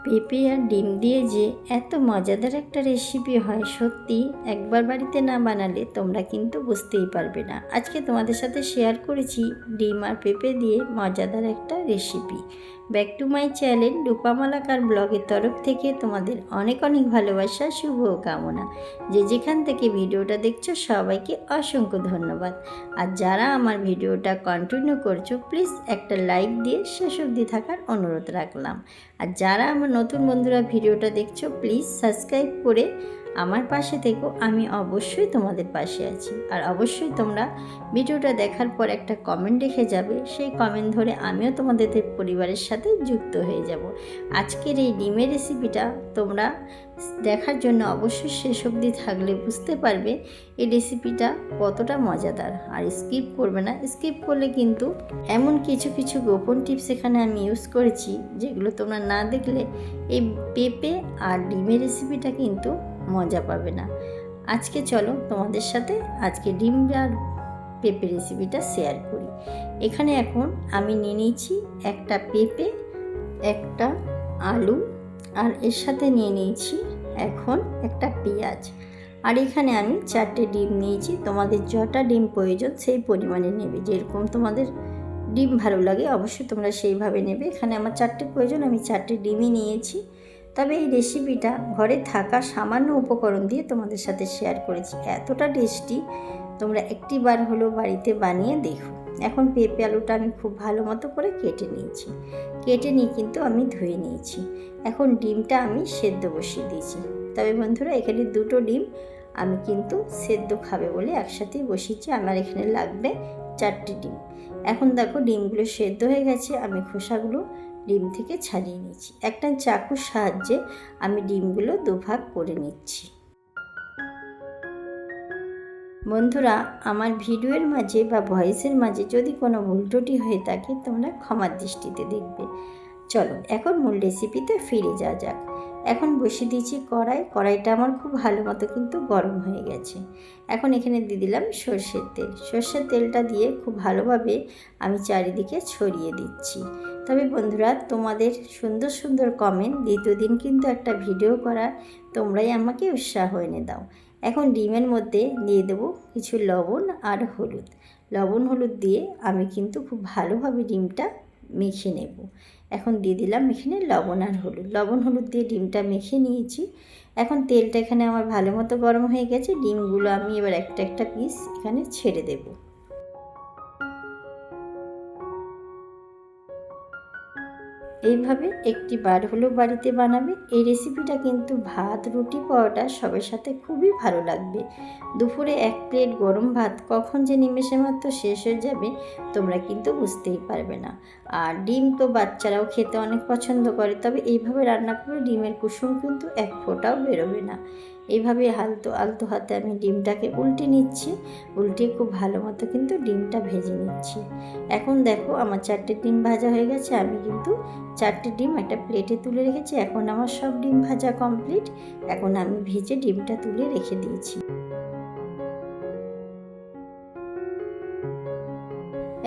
পেঁপে আর ডিম দিয়ে যে এত মজাদার একটা রেসিপি হয়, সত্যি একবার বাড়িতে না বানালে তোমরা কিন্তু বুঝতেই পারবে না। আজকে তোমাদের সাথে শেয়ার করেছি ডিম আর পেঁপে দিয়ে মজাদার একটা recipe. Back to my channel Rupa Malakar ব্লগের তরফ থেকে তোমাদের অনেক অনেক ভালোবাসা, শুভ কামনা। যে যেখান থেকে ভিডিওটা দেখছো সবাইকে অসংখ্য ধন্যবাদ। আর যারা আমার ভিডিওটা কন্টিনিউ করছো, প্লিজ একটা লাইক দিয়ে শেষ অবধি থাকার অনুরোধ রাখলাম। আর যারা আমার নতুন বন্ধুরা ভিডিওটা দেখছো, প্লিজ সাবস্ক্রাইব করে আমার পাশে থেকো। আমি অবশ্যই তোমাদের পাশে আছি। আর অবশ্যই তোমরা ভিডিওটা দেখার পর একটা কমেন্ট রেখে যাবে, সেই কমেন্ট ধরে আমিও তোমাদের পরিবারের সাথে যুক্ত হয়ে যাব। আজকের এই ডিমের রেসিপিটা তোমরা দেখার জন্য অবশ্যই শেষ অবধি থাকলে বুঝতে পারবে এই রেসিপিটা কতটা মজাদার। আর স্কিপ করবে না, স্কিপ করলে কিন্তু এমন কিছু কিছু গোপন টিপস এখানে আমি ইউজ করেছি যেগুলো তোমরা না দেখলে এই পেঁপে আর ডিমের রেসিপিটা কিন্তু মজা পাবে না। আজকে চলো তোমাদের সাথে আজকে ডিম আর পেঁপে রেসিপিটা শেয়ার করি। এখানে এখন আমি নিয়ে নিয়েছি একটা পেঁপে, একটা আলু, আর এর সাথে নিয়ে নিয়েছি এখন একটা পেঁয়াজ। আর এখানে আমি 4টে ডিম নিয়েছি। তোমাদের যটা ডিম প্রয়োজন সেই পরিমাণে নেবে, যেরকম তোমাদের ডিম ভালো লাগে অবশ্যই তোমরা সেইভাবে নেবে। এখানে আমার 4টে প্রয়োজন, আমি 4টে ডিমই নিয়েছি। তবে এই রেসিপিটা ঘরে থাকা সামান্য উপকরণ দিয়ে তোমাদের সাথে শেয়ার করেছি, এতটা টেস্টি, তোমরা একটিবার হলেও বাড়িতে বানিয়ে দেখো। এখন পেঁপে আলুটা আমি খুব ভালো মতো করে কেটে নিয়েছি, কেটে নিয়ে কিন্তু আমি ধুয়ে নিয়েছি। এখন ডিমটা আমি সেদ্ধ বসিয়ে দিয়েছি। তবে বন্ধুরা এখানে 2টো ডিম আমি কিন্তু সেদ্ধ খাবে বলে একসাথেই বসিয়েছি। আমার এখানে লাগবে 4টে ডিম। এখন দেখো ডিমগুলো সেদ্ধ হয়ে গেছে, আমি খোসাগুলো ডিম থেকে ছাড়িয়ে নিচ্ছি। একটা চাকুর সাহায্যে আমি ডিমগুলো দুভাগ করে নিচ্ছি। বন্ধুরা আমার ভিডিওর মাঝে বা ভয়েসের মাঝে যদি কোনো ভুল ত্রুটি হয়ে থাকে তোমরা ক্ষমার দৃষ্টিতে দেখবে। চলো এখন মূল রেসিপিতে ফিরে যাওয়া যাক। এখন বসিয়ে দিয়েছি কড়াইটা আমার খুব ভালো মতো কিন্তু গরম হয়ে গেছে। এখন এখানে দিয়ে দিলাম সর্ষের তেল। সর্ষের তেলটা দিয়ে খুব ভালোভাবে আমি চারিদিকে ছড়িয়ে দিচ্ছি। তবে বন্ধুরা তোমাদের সুন্দর সুন্দর কমেন্ট, দ্বিতীয় দিন কিন্তু একটা ভিডিও করার তোমরাই আমাকে উৎসাহ এনে দাও। এখন ডিমের মধ্যে দিয়ে দেবো কিছু লবণ আর হলুদ। লবণ হলুদ দিয়ে আমি কিন্তু খুব ভালোভাবে ডিমটা মেখে নেব। এখন দিয়ে দিলাম এখানে লবণ আর হলুদ। লবণ হলুদ দিয়ে ডিমটা মেখে নিয়েছি। এখন তেলটা এখানে আমার ভালো মতো গরম হয়ে গেছে। ডিমগুলো আমি এবার একটা একটা পিস এখানে ছেড়ে দেব। এইভাবে একটি বার হলেও বাড়িতে বানাবে। এই রেসিপিটা কিন্তু ভাত, রুটি, পরোটা সবের সাথে খুবই ভালো লাগবে। দুপুরে 1 প্লেট গরম ভাত কখন যে নিমেষে মাত্র শেষ হয়ে যাবে তোমরা কিন্তু বুঝতেই পারবে না। আর ডিম তো বাচ্চারাও খেতে অনেক পছন্দ করে। তবে এইভাবে রান্না করে ডিমের কুসুম কিন্তু এক ফোঁটাও বেরোবে না। এইভাবে আলতো হাতে আমি ডিমটাকে উল্টে নিচ্ছি। উল্টে খুব ভালো মতো কিন্তু ডিমটা ভেজে নিচ্ছি। এখন দেখো আমার 4টে ডিম ভাজা হয়ে গেছে। আমি কিন্তু 4টে ডিম একটা প্লেটে তুলে রেখেছি। এখন আমার সব ডিম ভাজা কমপ্লিট। এখন আমি ভেজে ডিমটা তুলে রেখে দিয়েছি।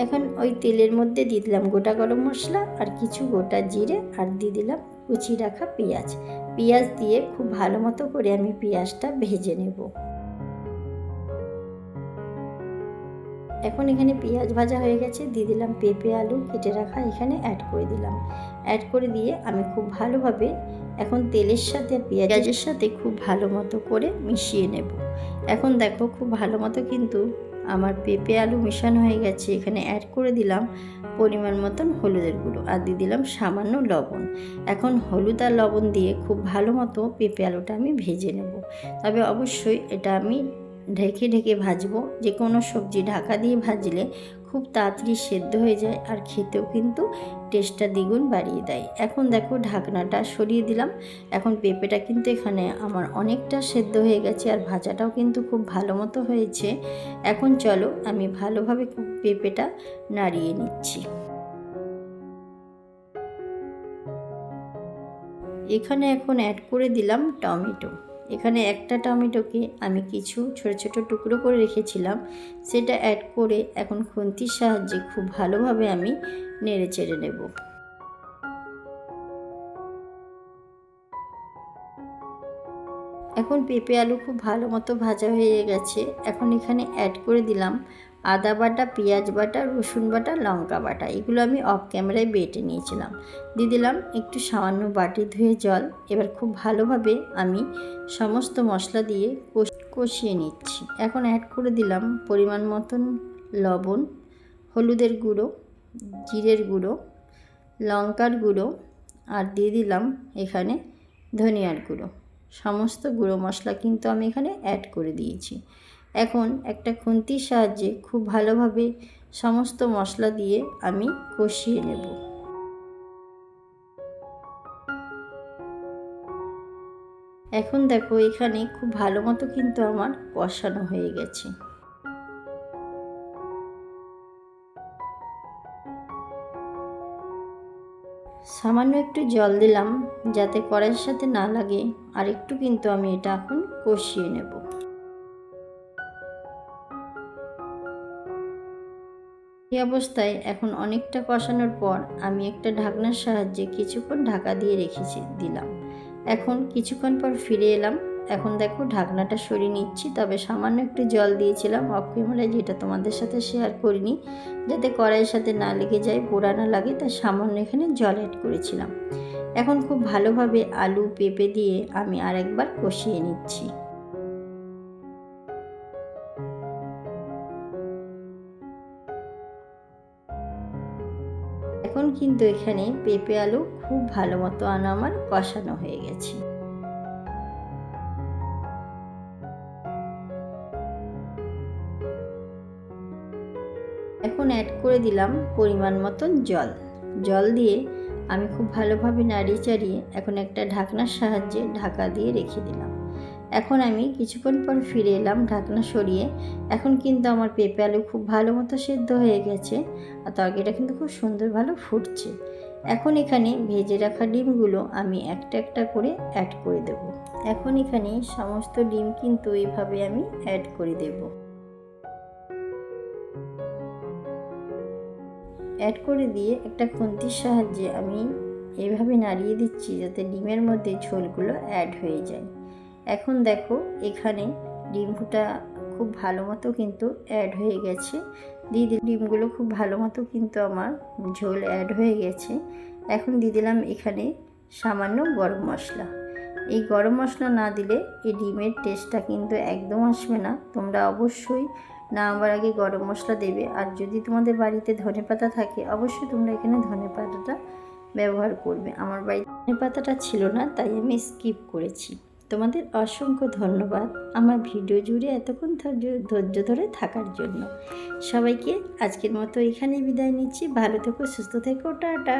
এখন ওই তেলের মধ্যে দিয়ে দিলাম গোটা গরম মশলা আর কিছু গোটা জিরে, আর দিয়ে দিলাম কুচিয়ে রাখা পেঁয়াজ। পেঁয়াজ দিয়ে খুব ভালো মতো করে আমি পেঁয়াজটা ভেজে নেব। এখন এখানে পেঁয়াজ ভাজা হয়ে গেছে, দিয়ে দিলাম পেঁপে আলু কেটে রাখা, এখানে অ্যাড করে দিলাম। অ্যাড করে দিয়ে আমি খুব ভালোভাবে এখন তেলের সাথে পেঁয়াজের সাথে খুব ভালো মতো করে মিশিয়ে নেব। এখন দেখো খুব ভালো মতো কিন্তু আমার পেঁপে আলু মেশানো হয়ে গেছে। এখানে অ্যাড করে দিলাম পরিমাণ মতন হলুদের গুঁড়ো আর দিয়ে দিলাম সামান্য লবণ। এখন হলুদ আর লবণ দিয়ে খুব ভালো মতো পেঁপে আলুটা আমি ভেজে নেব। তবে অবশ্যই এটা আমি ঢেকে ঢেকে ভাজবো। যে কোনো সবজি ঢাকা দিয়ে ভাজলে খুব তাড়াতাড়ি সেদ্ধ হয়ে যায় আর খেতেও কিন্তু টেস্টটা দ্বিগুণ বাড়িয়ে দেয়। এখন দেখো ঢাকনাটা সরিয়ে দিলাম। এখন পেঁপেটা কিন্তু এখানে আমার অনেকটা সেদ্ধ হয়ে গেছে আর ভাজাটাও কিন্তু খুব ভালো মতো হয়েছে। এখন চলো আমি ভালোভাবে পেঁপেটা নাড়িয়ে নিচ্ছি। এখানে এখন অ্যাড করে দিলাম টমেটো। এখানে একটা টমেটোকে আমি কিছু ছোট ছোট টুকরো করে রেখেছিলাম, সেটা অ্যাড করে এখন খুন্তির সাহায্যে খুব ভালোভাবে আমি নেড়ে চেড়ে নেব। এখন পেঁপে আলু খুব ভালো মতো ভাজা হয়ে গেছে। এখন এখানে অ্যাড করে দিলাম আদা বাটা, পেঁয়াজ বাটা, রসুন বাটা, লঙ্কা বাটা। এগুলো আমি অফ ক্যামেরায় বেটে নিয়েছিলাম। দিয়ে দিলাম একটু সামান্য বাটি ধুয়ে জল। এবার খুব ভালোভাবে আমি সমস্ত মশলা দিয়ে কষিয়ে নিচ্ছি। এখন অ্যাড করে দিলাম পরিমাণ মতন লবণ, হলুদের গুঁড়ো, জিরের গুঁড়ো, লঙ্কার গুঁড়ো, আর দিয়ে দিলাম এখানে ধনিয়ার গুঁড়ো। সমস্ত গুঁড়ো মশলা কিন্তু আমি এখানে অ্যাড করে দিয়েছি। এখন একটা খুন্তির সাহায্যে খুব ভালোভাবে সমস্ত মশলা দিয়ে আমি কষিয়ে নেব। এখন দেখো এখানে খুব ভালো মতো কিন্তু আমার কষানো হয়ে গেছে। সামান্য একটু জল দিলাম যাতে কড়াইয়ের সাথে না লাগে, আর একটু কিন্তু আমি এটা এখন কষিয়ে নেব। এই অবস্থায় এখন অনেকটা কষানোর পর আমি একটা ঢাকনার সাহায্যে কিছুক্ষণ ঢাকা দিয়ে দিলাম। এখন কিছুক্ষণ পর ফিরে এলাম। এখন দেখো ঢাকনাটা সরিয়ে নিচ্ছি, তবে সামান্য একটু জল দিয়েছিলাম অফ ক্যামেরায়, যেটা তোমাদের সাথে শেয়ার করিনি, যাতে কড়াইয়ের সাথে না লেগে যায়, পোড়া না লাগে, তাই সামান্য এখানে জল অ্যাড করেছিলাম। এখন খুব ভালোভাবে আলু পেঁপে দিয়ে আমি আরেকবার কষিয়ে নিচ্ছি। এখন কিন্তু এখানে পেঁপে আলু খুব ভালো মতো আমার কষানো হয়ে গেছে। এখন অ্যাড করে দিলাম পরিমাণ মতন জল দিয়ে আমি খুব ভালোভাবে নাড়িয়ে চাড়িয়ে এখন একটা ঢাকনার সাহায্যে ঢাকা দিয়ে রেখে দিলাম। এখন আমি কিছুক্ষণ পর ফিরে এলাম ঢাকনা সরিয়ে। এখন কিন্তু আমার পেঁপে আলু খুব ভালো মতো সেদ্ধ হয়ে গেছে, আর তরকারিটা কিন্তু খুব সুন্দর ভালো ফুটছে। এখন এখানে ভেজে রাখা ডিমগুলো আমি একটা একটা করে অ্যাড করে দেব। এখন এখানে সমস্ত ডিম কিন্তু এইভাবে আমি অ্যাড করে দেব। অ্যাড করে দিয়ে একটা খুন্তির সাহায্যে আমি এইভাবে নাড়িয়ে দিচ্ছি যাতে ডিমের মধ্যে ঝোলগুলো অ্যাড হয়ে যায়। এখন দেখো এখানে ডিমটা খুব ভালো মতো কিন্তু অ্যাড হয়ে গেছে। ডিমগুলো খুব ভালো মতো কিন্তু আমার ঝোল অ্যাড হয়ে গেছে। এখন দিয়ে দিলাম এখানে সামান্য গরম মশলা। এই গরম মশলা না দিলে এই ডিমের টেস্টটা কিন্তু একদম আসবে না। তোমরা অবশ্যই নামাবার আগে গরম মশলা দেবে, আর যদি তোমাদের বাড়িতে ধনেপাতা থাকে অবশ্যই তোমরা এখানে ধনেপাতাটা ব্যবহার করবে। আমার বাড়িতে ধনেপাতাটা ছিল না, তাই আমি স্কিপ করেছি। তোমাদের অসংখ্য ধন্যবাদ আমার ভিডিও জুড়ে এতক্ষণ ধৈর্য ধরে থাকার জন্য। সবাইকে আজকের মতো এখানেই বিদায় নিচ্ছি। ভালো থেকো, সুস্থ থেকো, টাটা।